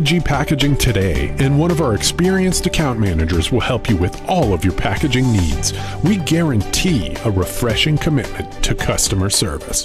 CPG packaging today, and one of our experienced account managers will help you with all of your packaging needs. We guarantee a refreshing commitment to customer service.